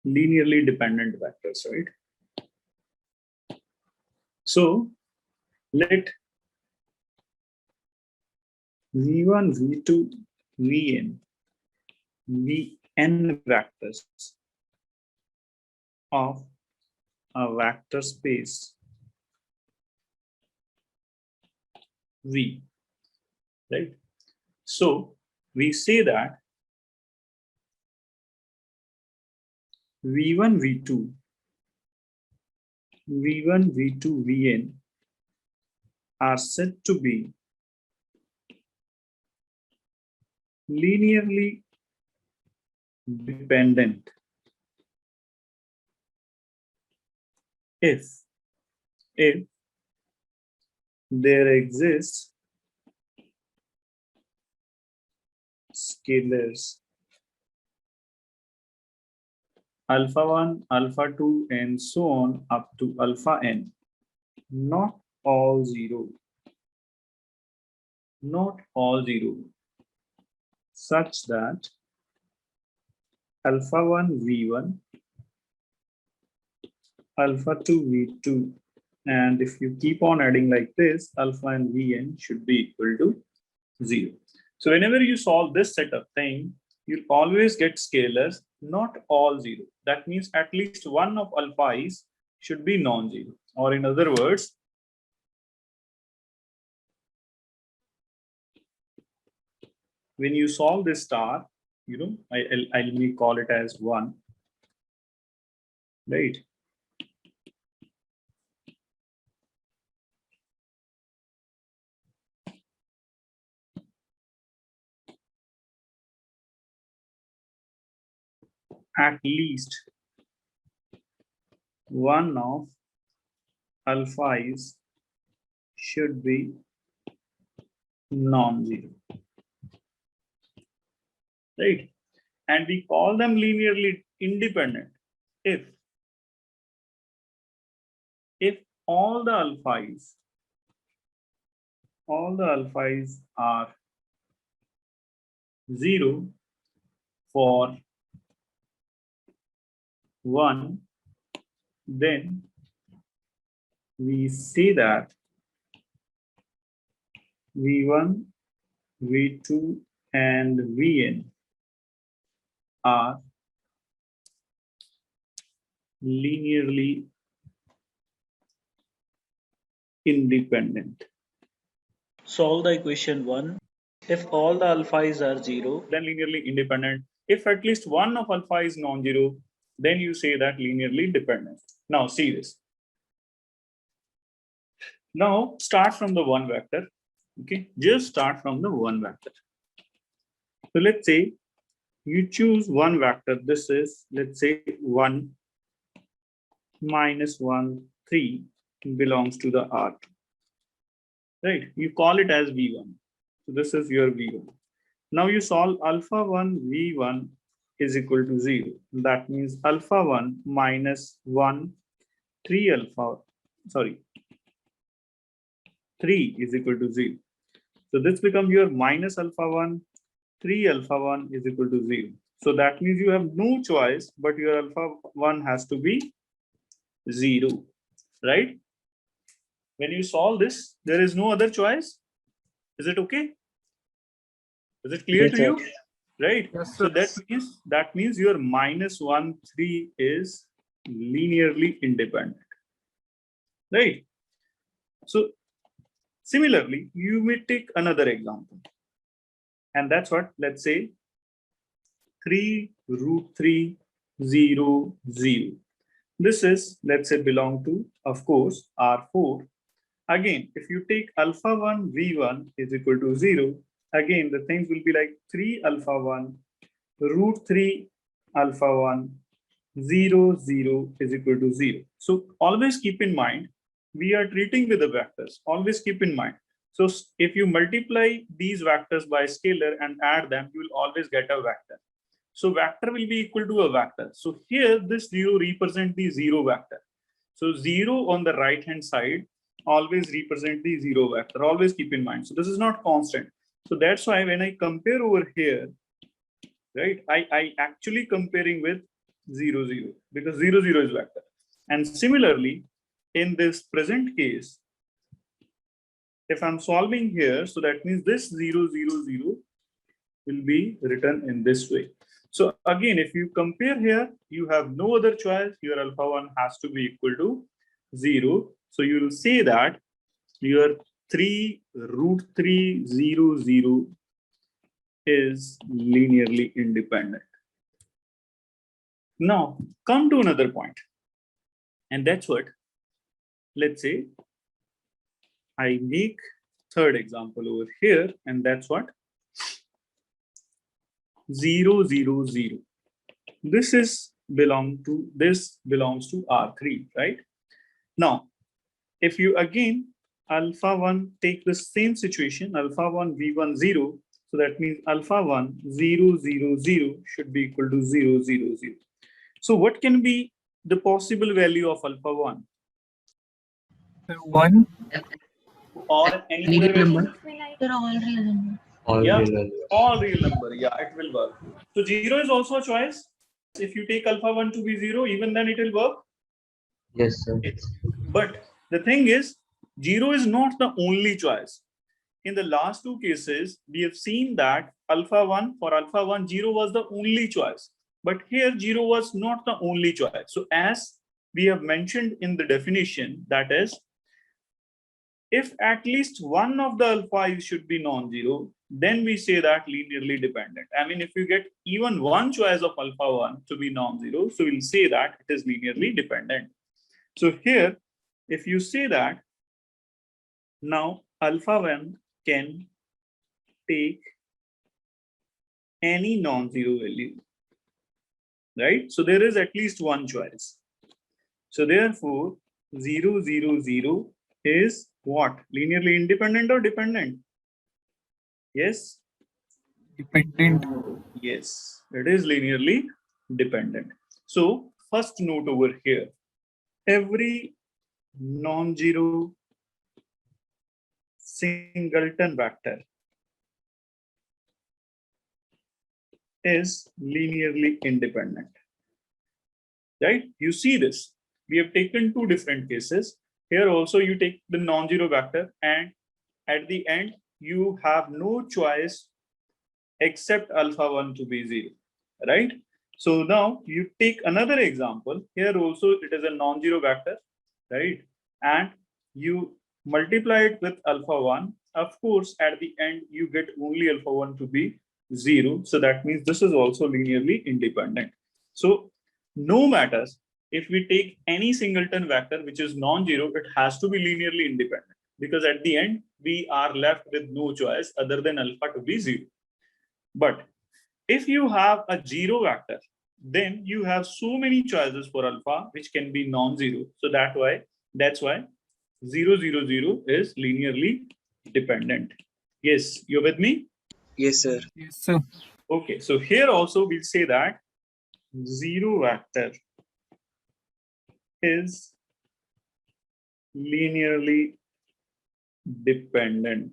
linearly dependent vectors, right? So let v1, v2, vn be n vectors of a vector space V, right? So we say that v1, v2, v1, v2, vn are said to be linearly dependent if there exists scalars alpha 1, alpha 2, and so on up to alpha n, not all zero, such that alpha 1 v1, alpha 2 v2, and if you keep on adding like this, alpha and vn should be equal to 0. So whenever you solve this set of thing, you'll always get scalars, not all 0. That means at least one of alpha i's should be non-zero. Or in other words, when you solve this star, you know, I may call it as 1, right? At least one of alpha i's should be non-zero, right? And we call them linearly independent if all the alpha i's are 0 for 1, then we say that v1, v2, and vn are linearly independent. Solve the equation 1. If all the alpha i's are 0, then linearly independent. If at least one of alpha is non-zero, then you say that linearly dependent. Now see this. Now start from the one vector. Okay, just start from the one vector. So let's say you choose one vector. This is, let's say, 1, -1, 3 belongs to the R. Right? You call it as V1. So this is your V1. Now you solve alpha 1 V1 is equal to 0. That means alpha 1 minus 1, 3 alpha, sorry, 3 is equal to 0. So this becomes your minus alpha 1, 3 alpha 1 is equal to 0. So that means you have no choice, but your alpha 1 has to be 0, right? When you solve this, there is no other choice. Is it okay? Is it clear to you? Right? Yes, so that means your -1, 3 is linearly independent. Right? So similarly, you may take another example. And that's what, let's say, 3√3, 0, 0. This is, let's say, belong to, of course, R4. Again, if you take alpha 1 V1 is equal to 0, again, the things will be like 3 alpha 1, √3 alpha 1, 0, 0 is equal to 0. So always keep in mind, we are treating with the vectors. Always keep in mind. So if you multiply these vectors by scalar and add them, you will always get a vector. So vector will be equal to a vector. So here this 0 represent the 0 vector. So 0 on the right hand side always represent the 0 vector. Always keep in mind. So this is not constant. So that's why when I compare over here, right, I actually comparing with 0, 0, because 0, 0 is vector. And similarly, in this present case, if I'm solving here, so that means this 0, 0, 0 will be written in this way. So again, if you compare here, you have no other choice. Your alpha 1 has to be equal to 0. So you will say that your 3 root 3, 0, 0 is linearly independent. Now, come to another point. And that's what, let's say, I make third example over here, and that's what 0, 0, 0. This belongs to R3, right? Now, if you again alpha 1 take the same situation, alpha 1 v1 0, so that means alpha 1 0, 0, 0 should be equal to 0, 0, 0. So what can be the possible value of alpha 1? 1. Or any Any other real value? number? They're all real number. All Yeah, real numbers. all real number. Yeah, it will work. So 0 is also a choice. If you take alpha 1 to be 0, even then it will work. Yes, sir. But the thing is, 0 is not the only choice. In the last two cases, we have seen that alpha 1, for alpha 1, 0 was the only choice. But here 0 was not the only choice. So as we have mentioned in the definition, that is, if at least one of the alpha should be non-zero, then we say that linearly dependent. I mean, if you get even one choice of alpha 1 to be non-zero, so we'll say that it is linearly dependent. So here, if you say that, now alpha 1 can take any non-zero value, right? So there is at least one choice. So therefore, 0, 0, 0 is what? Linearly independent or dependent? Yes? Dependent. Yes, it is linearly dependent. So first note over here, every non-zero singleton vector is linearly independent, right? You see this. We have taken two different cases. Here also you take the non-zero vector, and at the end you have no choice except alpha 1 to be 0, right? So now you take another example. Here also it is a non-zero vector, right? And you multiply it with alpha 1. Of course, at the end you get only alpha 1 to be 0. So that means this is also linearly independent. So no matters if we take any singleton vector which is non-zero, it has to be linearly independent, because at the end we are left with no choice other than alpha to be 0. But if you have a zero vector, then you have so many choices for alpha which can be non-zero. So that's why 0, 0, 0 is linearly dependent. Yes, you're with me? Yes, sir. Yes, sir. Okay, so here also we'll say that zero vector is linearly dependent.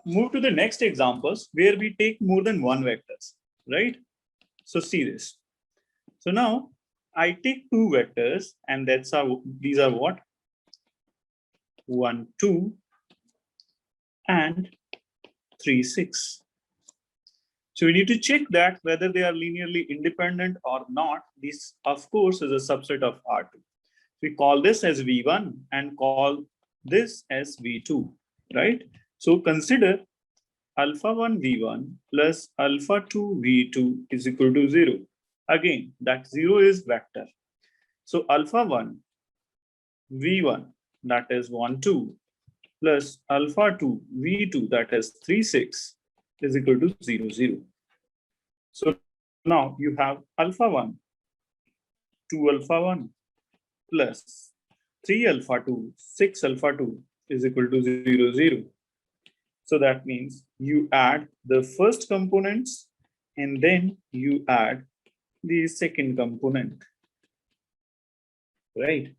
Move to the next examples where we take more than one vectors, right? So see this. So now I take two vectors, and that's how these are what? 1, 2 and 3, 6. So we need to check that whether they are linearly independent or not. This, of course, is a subset of R2. We call this as V1 and call this as V2, right? So consider alpha 1 V1 plus alpha 2 V2 is equal to 0. Again, that 0 is vector. So alpha 1 V1, that is 1, 2, plus alpha 2 V2, that is 3, 6, is equal to 0, 0. So now you have alpha 1, 2 alpha 1, plus 3 alpha 2, 6 alpha 2 is equal to 0, 0. So that means you add the first components and then you add the second component, right?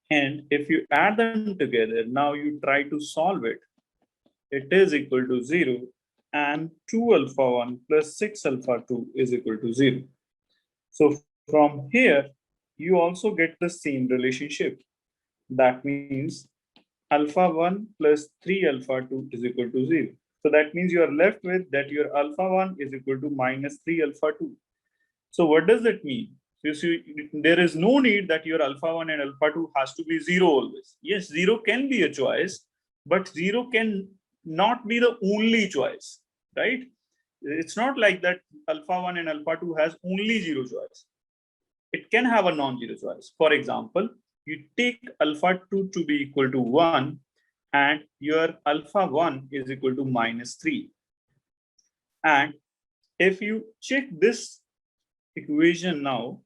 And if you add them together, now you try to solve it, it is equal to 0. and 2 alpha 1 plus 6 alpha 2 is equal to 0. So from here, you also get the same relationship. That means alpha 1 plus 3 alpha 2 is equal to 0. So that means you are left with that your alpha 1 is equal to minus 3 alpha 2. So what does that mean? You see, there is no need that your alpha 1 and alpha 2 has to be 0 always. Yes, 0 can be a choice, but 0 can not be the only choice, right? It's not like that alpha 1 and alpha 2 has only 0 choice. It can have a non-zero choice. For example, you take alpha 2 to be equal to 1 and your alpha 1 is equal to minus 3. And if you check this equation now,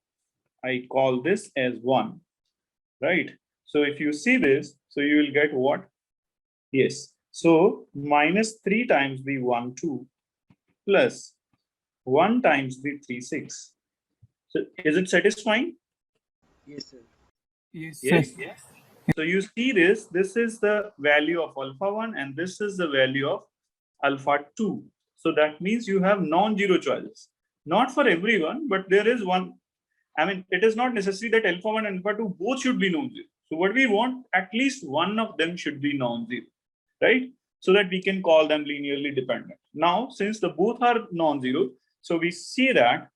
I call this as 1, right? So if you see this, so you will get what? Yes. So minus 3 times the 1, 2 plus 1 times the 3, 6. So is it satisfying? Yes, sir. Yes, sir. Yes. Yes. So you see this is the value of alpha 1 and this is the value of alpha 2. So that means you have non-zero choices. Not for everyone, but there is one. I mean, it is not necessary that alpha 1 and alpha 2 both should be non-zero. So what we want, at least one of them should be non-zero, right? So that we can call them linearly dependent. Now, since the both are non-zero, so we see that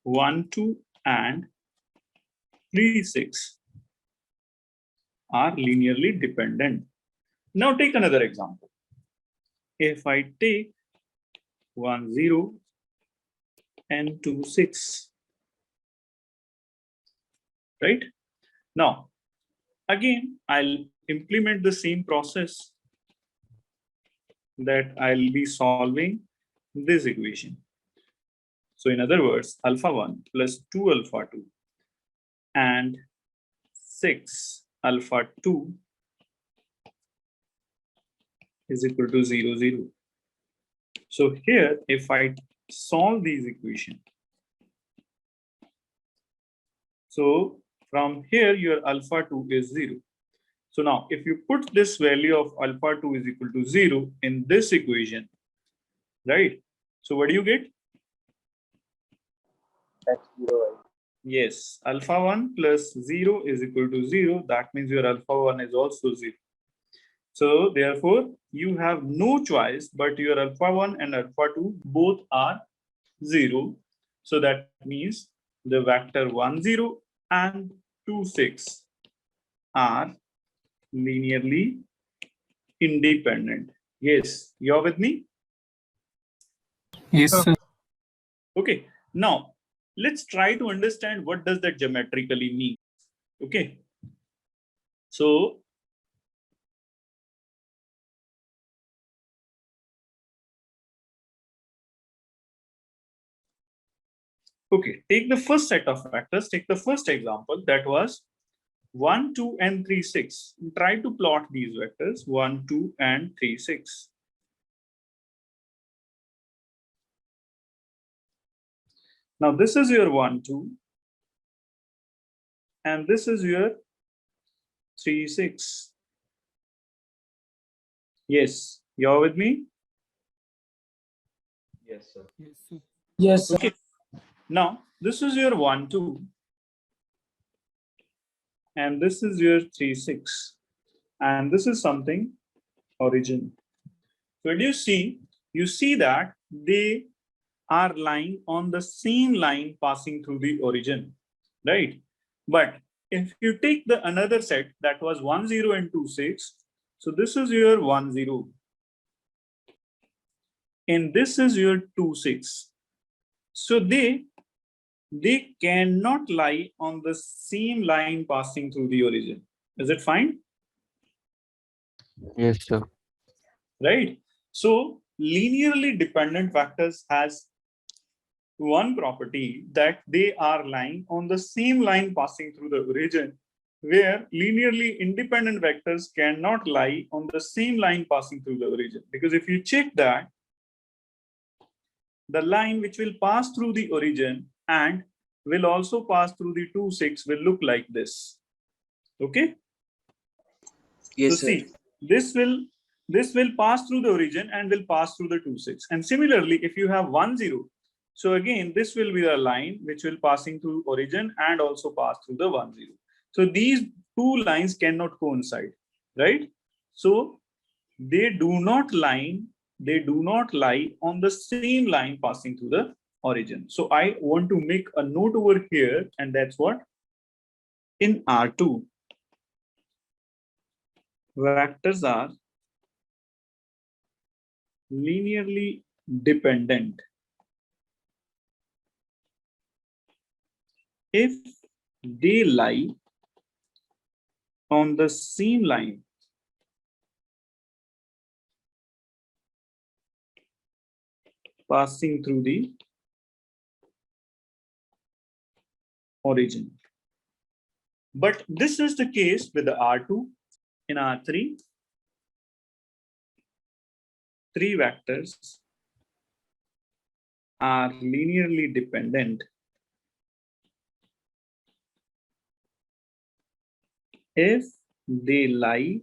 1, 2 and 3, 6 are linearly dependent. Now take another example. If I take 1, 0 and 2, 6, right? Now, again, I'll implement the same process that I'll be solving this equation. So in other words, alpha 1 plus 2 alpha 2 and 6 alpha 2 is equal to 0, 0. So here, if I solve these equations, so from here, your alpha 2 is 0. So now, if you put this value of alpha 2 is equal to 0 in this equation, right? So what do you get? That's 0. Yes, alpha 1 plus 0 is equal to 0. That means your alpha 1 is also 0. So therefore, you have no choice, but your alpha 1 and alpha 2 both are 0. So that means the vector 1, 0 and 2, 6 are linearly independent. Yes, you're with me? Yes, sir. Okay, now let's try to understand what does that geometrically mean. Okay, so okay, take the first set of vectors, take the first example that was 1, 2 and 3, 6. Try to plot these vectors 1, 2 and 3, 6. Now this is your 1, 2 and this is your 3, 6. Yes, you're with me? Yes, sir. Yes, sir. Yes, sir. Okay. Now this is your 1, 2 and this is your 3, 6 and this is something origin. So do you see? You see that they are lying on the same line passing through the origin, right? But if you take the another set that was 1, 0 and 2, 6, so this is your 1, 0 and this is your 2, 6. So they cannot lie on the same line passing through the origin. Is it fine? Yes, sir. Right? So linearly dependent vectors has one property that they are lying on the same line passing through the origin, where linearly independent vectors cannot lie on the same line passing through the origin. Because if you check that, the line which will pass through the origin and will also pass through the 2, 6 will look like this. Okay? Yes, So sir. see, this will this will pass through the origin and will pass through the 2, 6. And similarly, if you have 1, 0, so again, this will be the line which will passing through origin and also pass through the 1, 0. So these two lines cannot coincide, right? So they do not lie on the same line passing through the origin. So I want to make a note over here, and that's what in R2, vectors are linearly dependent if they lie on the same line passing through the origin. But this is the case with the R2. In R3, three vectors are linearly dependent if they lie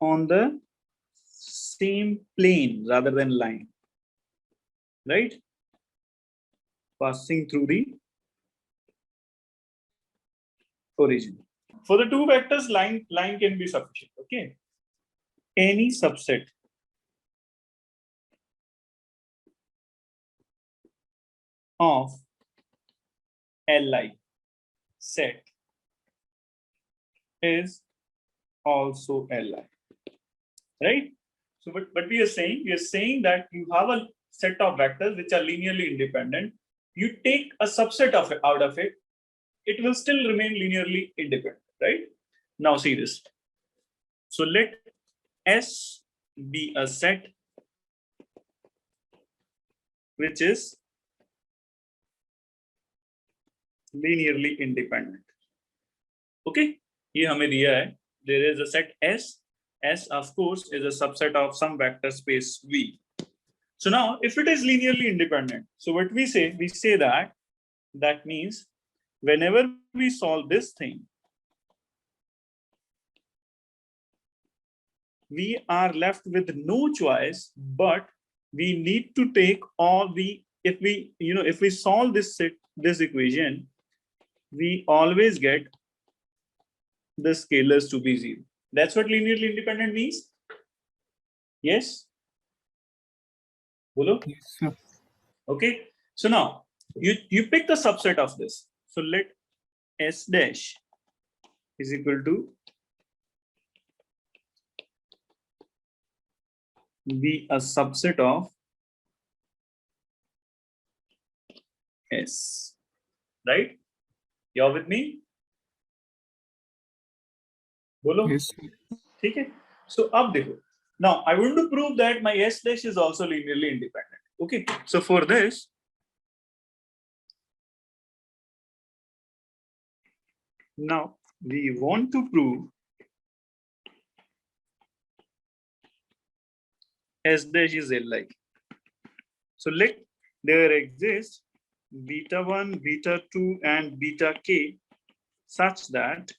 on the same plane rather than line, right? Passing through the origin. For the two vectors, line can be sufficient, okay? Any subset of Li set is also Li, right? So what we are saying that you have a set of vectors which are linearly independent. You take a subset of it out of it, it will still remain linearly independent, right? Now see this. So let S be a set which is linearly independent. Okay, ये हमें दिया है. There is a set S. S of course is a subset of some vector space V. So now if it is linearly independent, so what we say that means whenever we solve this thing, we are left with no choice, but we need to take all the, if we solve this equation, we always get the scalars to be 0. That's what linearly independent means. Yes? Bolo? Yes, sir. Okay. So now you pick the subset of this. So let S dash is equal to be a subset of S, right? You're with me? Bolo? Yes, sir. ठीक है. So अब देखो. Now I want to prove that my S dash is also linearly independent. Okay. So for this, now we want to prove S dash is Li. So let there exist beta 1, beta 2, and beta k such that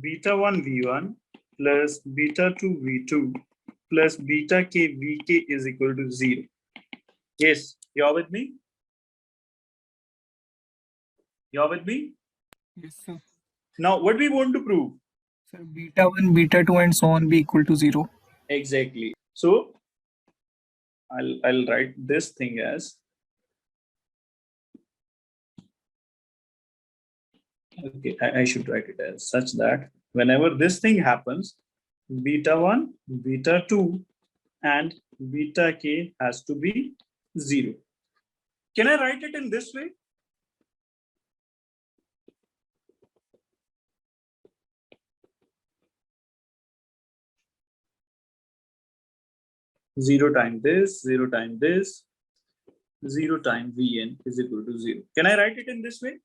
beta 1 v1 plus beta 2 v2 plus beta k vk is equal to 0. Yes, you're with me? You're with me? Yes, sir. Now, what we want to prove? Sir, beta 1, beta 2, and so on be equal to 0. Exactly. So I'll write this thing as, okay, I should write it as such that whenever this thing happens, beta 1, beta 2, and beta k has to be 0. Can I write it in this way? Zero times this, 0 times this, 0 times Vn is equal to 0. Can I write it in this way?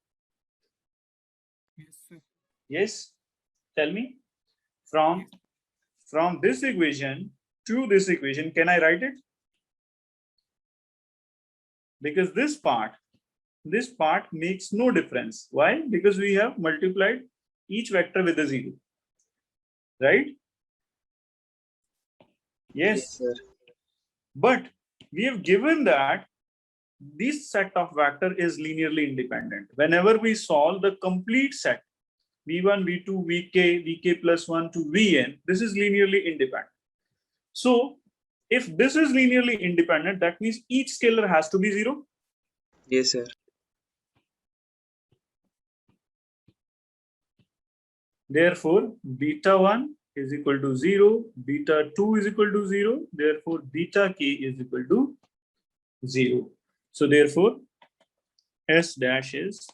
Yes, sir. Yes. Tell me. From this equation to this equation, can I write it? Because this part makes no difference. Why? Because we have multiplied each vector with a 0. right? Yes, Yes. sir. But we have given that this set of vector is linearly independent. Whenever we solve the complete set, v1, v2, vk plus 1 to vn, this is linearly independent. So if this is linearly independent, that means each scalar has to be 0. Yes, sir. Therefore, beta 1 is equal to 0, beta 2 is equal to 0, therefore beta k is equal to 0. So therefore, S dash is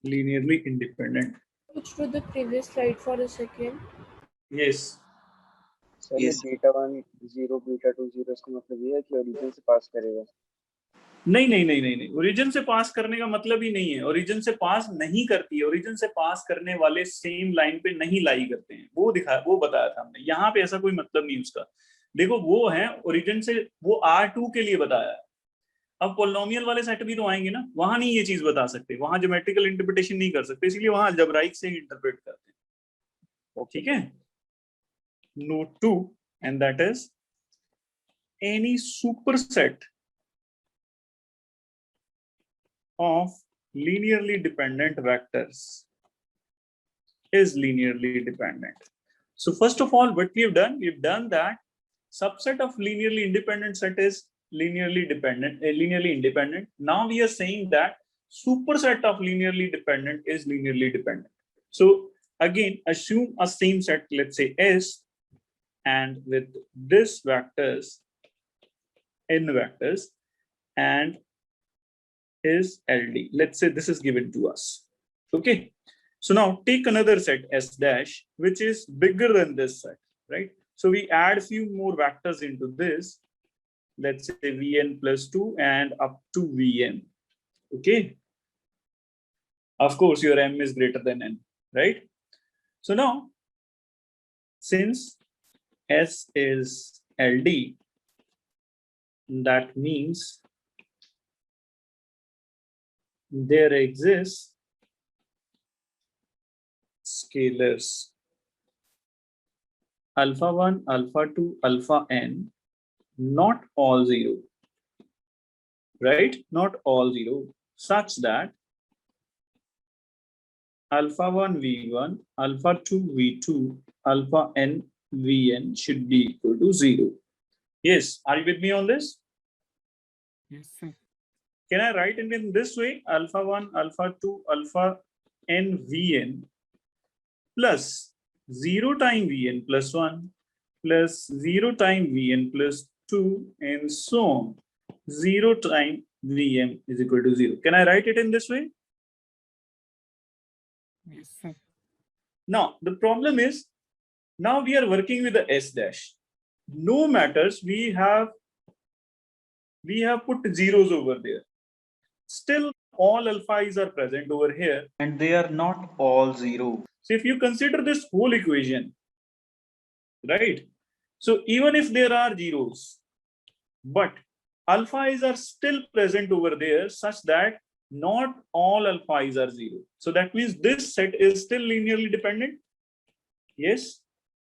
linearly independent. Switch to the previous slide for a second. Yes. Sir ये Yes. Beta 1 0 beta 2 0 इसका मतलब ये है कि origin से पास करेगा। नहीं, origin से पास करने का मतलब ही नहीं है, ओरिजिन से पास नहीं करती है, ओरिजिन से पास करने वाले सेम लाइन पे नहीं लाई करते हैं, वो बताया था हमने। यहाँ पे ऐसा कोई मतलब नहीं उसका। देखो वो है ओरिजिन से, वो R2 के लिए बताया है। अब पॉलिनोमियल वाले सेट भी तो आएंगे ना, वहां नहीं ये चीज बता सकते, वहां ज्योमेट्रिकल इंटरप्रिटेशन नहीं कर सकते, इसलिए वहां अलजेब्राइक से इंटरप्रेट करते हैं। ठीक है। Note 2, and that is any superset of linearly dependent vectors is linearly dependent. So first of all, what we've done that subset of linearly independent set is linearly independent. Now we are saying that superset of linearly dependent is linearly dependent. So again, assume a same set, let's say S, and with this vectors, n vectors, and is LD. Let's say this is given to us. Okay. So now take another set S dash, which is bigger than this set, right? So we add a few more vectors into this. Let's say Vn plus 2 and up to Vn. Okay. Of course, your M is greater than N, right? So now, since S is LD, that means there exists scalars alpha 1, alpha 2, alpha n, not all 0, right? Not all 0, such that alpha 1 v1, alpha 2 v2, alpha n vn should be equal to 0. Yes, are you with me on this? Yes, sir. Can I write it in this way? Alpha 1, alpha 2, alpha n vn plus 0 time vn plus 1 plus 0 time vn plus 2 and so on. 0 time vm is equal to 0. Can I write it in this way? Yes, sir. Now, the problem is, now we are working with the S dash. No matters, we have put zeros over there. Still, all alphas are present over here. And they are not all 0. So if you consider this whole equation, right? So even if there are zeros, but alphas are still present over there such that not all alphas are 0. So that means this set is still linearly dependent. Yes?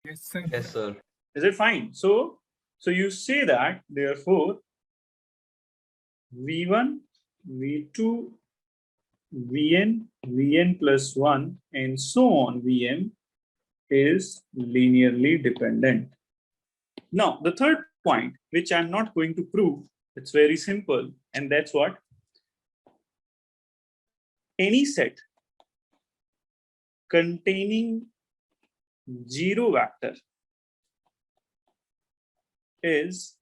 Yes, sir. Yes, sir. Is it fine? So you say that therefore V1, V2, Vn plus 1 and so on Vm is linearly dependent. Now the third point, which I'm not going to prove, it's very simple, and that's what any set containing 0 vector is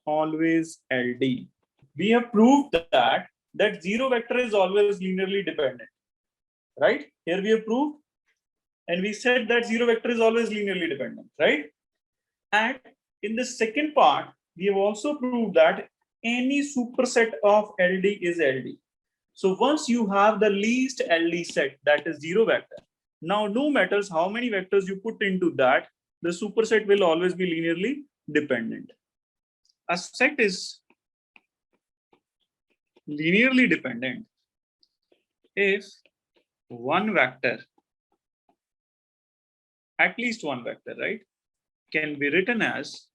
always LD. We have proved that 0 vector is always linearly dependent, right? Here we have proved, and we said that 0 vector is always linearly dependent, right? And in the second part, we have also proved that any superset of LD is LD. So once you have the least LD set, that is 0 vector, now no matters how many vectors you put into that, the superset will always be linearly dependent. A set is linearly dependent if one vector at least one vector, right, can be written as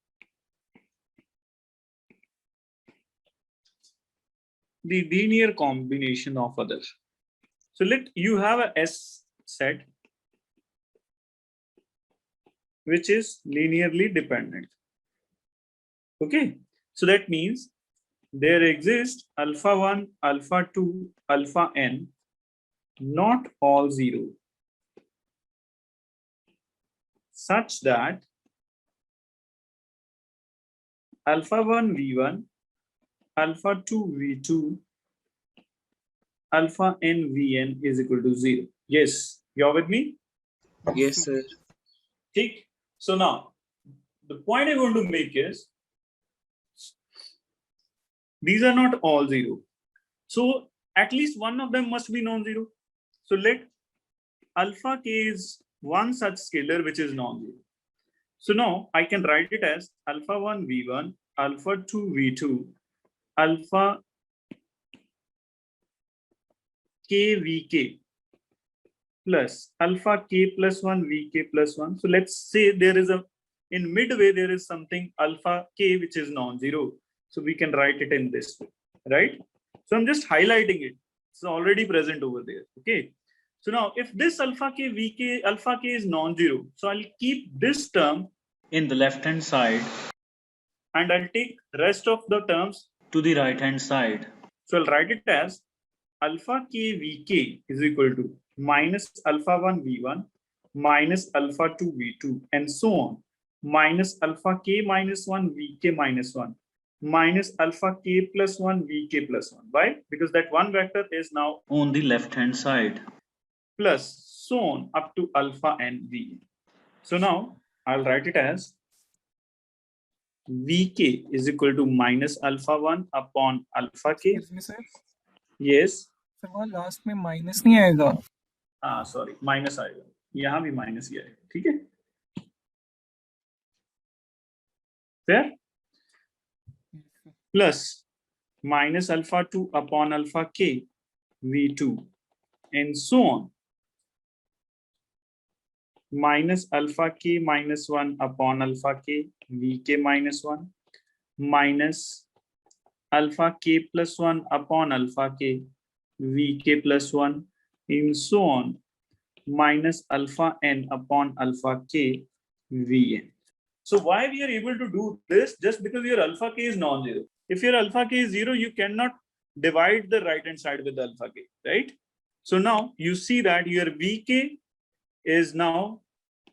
the linear combination of others. So let you have a S set which is linearly dependent. Okay, so that means there exists alpha 1, alpha 2, alpha n, not all 0, such that alpha 1 v1, alpha 2 v2, alpha n vn is equal to 0. Yes, you're with me? Yes, sir. Okay. So now the point I want to make is these are not all 0. So at least one of them must be non-zero. So let alpha k is one such scalar which is non-zero. So now I can write it as alpha 1 v1, alpha 2 v2, alpha k vk plus alpha k plus 1 vk plus 1. So let's say there is in midway there is something alpha k which is non-zero. So we can write it in this way, right? So I'm just highlighting it. It's already present over there. Okay. So now if this alpha k vk alpha k is non-zero, so I'll keep this term in the left hand side and I'll take rest of the terms to the right hand side. So I'll write it as alpha k vk is equal to minus alpha 1 v1 minus alpha 2 v2 and so on, minus alpha k minus 1 vk minus 1 minus alpha k plus 1 vk plus 1. Why? Because that one vector is now On the left hand side. plus so on up to alpha n v. So now I'll write it as vk is equal to minus alpha 1 upon alpha k. Excuse me, sir. Yes. Sir वहाँ last में minus नहीं आएगा? हाँ sorry minus आएगा, यहाँ भी minus ही आएगा, ठीक है फिर plus minus alpha 2 upon alpha k v2 and so on minus alpha k minus 1 upon alpha k vk minus 1 minus alpha k plus 1 upon alpha k vk plus 1 and so on minus alpha n upon alpha k vn. So why we are able to do this? Just because your alpha k is non-zero. If your alpha k is 0, you cannot divide the right hand side with alpha k, right? So now you see that your vk is now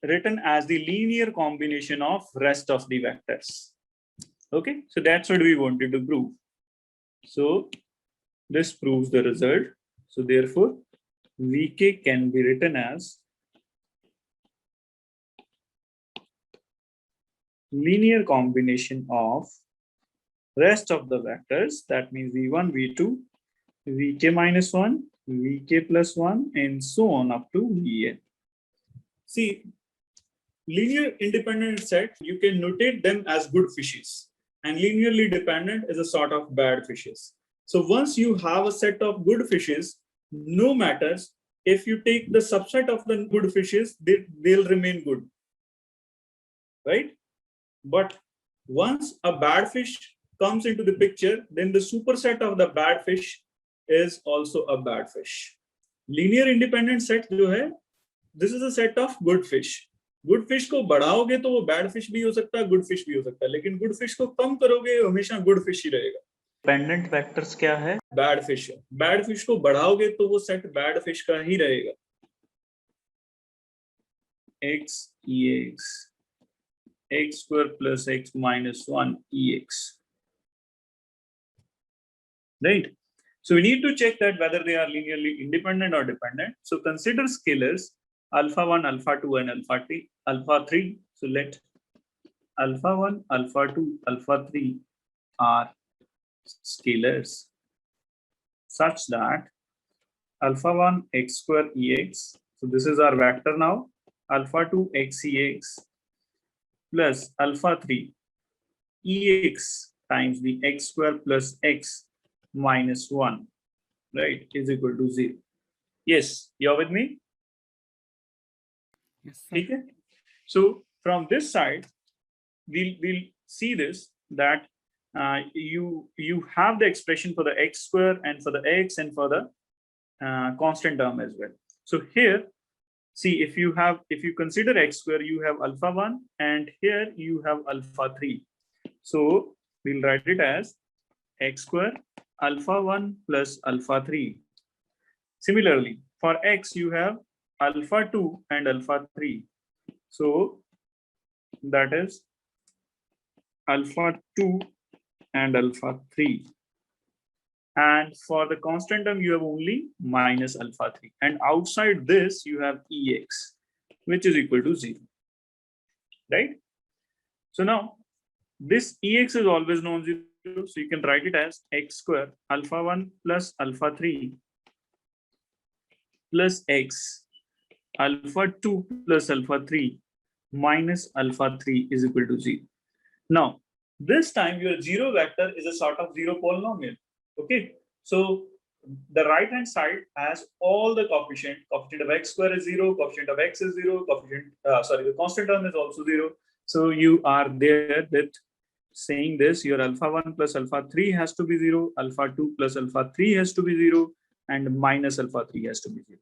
written as the linear combination of rest of the vectors. Okay, so that's what we wanted to prove. So this proves the result. So therefore, vk can be written as linear combination of rest of the vectors. That means v1, v2, vk minus 1, vk plus 1, and so on up to vn. See, linear independent set, you can notate them as good fishes, and linearly dependent is a sort of bad fishes. So once you have a set of good fishes, no matters if you take the subset of the good fishes, they'll remain good, right? But once a bad fish comes into the picture, then the superset of the bad fish is also a bad fish. Linear independent set जो है, this is a set of good fish. Good fish को बढ़ाओगे तो वो bad fish भी हो सकता है, good fish भी हो सकता है, लेकिन good fish को कम करोगे हमेशा good fish ही रहेगा. Dependent vectors क्या है? Bad fish. Bad fish को बढ़ाओगे तो वो set bad fish का ही रहेगा. x ex x square plus x minus 1 ex. Right? So we need to check that whether they are linearly independent or dependent. So consider scalars alpha 1, alpha 2, and alpha 3. So let alpha 1, alpha 2, alpha 3 are scalars such that alpha 1 x square ex. So this is our vector now. Alpha 2 x ex plus alpha 3 ex times the x square plus x minus 1, right, is equal to 0. Yes, you're with me? Yes, sir. Okay. So from this side, we'll see this, that you have the expression for the x square and for the x and for the constant term as well. So here, see, if you consider x square, you have alpha 1, and here you have alpha 3. So we'll write it as x square alpha 1 plus alpha 3. Similarly, for x you have alpha 2 and alpha 3. So that is alpha 2 and alpha 3. And for the constant term, you have only minus alpha 3. And outside this, you have ex, which is equal to 0. Right? So now, this ex is always non-zero. So you can write it as x square alpha 1 plus alpha 3 plus x alpha 2 plus alpha 3 minus alpha 3 is equal to 0. Now, this time your zero vector is a sort of zero polynomial. Okay, so the right hand side has all the coefficient of x square is 0, coefficient of x is 0, the constant term is also 0. So you are there with saying this, your alpha 1 plus alpha 3 has to be 0, alpha 2 plus alpha 3 has to be 0, and minus alpha 3 has to be 0.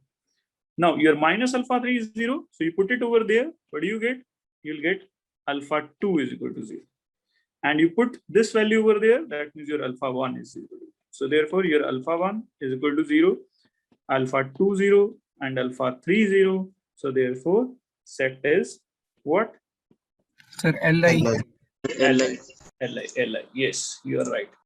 Now your minus alpha 3 is 0, so you put it over there. What do you get? You'll get alpha 2 is equal to 0. And you put this value over there, that means your alpha 1 is 0. So therefore your alpha 1 is equal to 0, alpha 2 0, and alpha 3 0. So therefore set is what? Sir, Li. Li. Yes, you are right.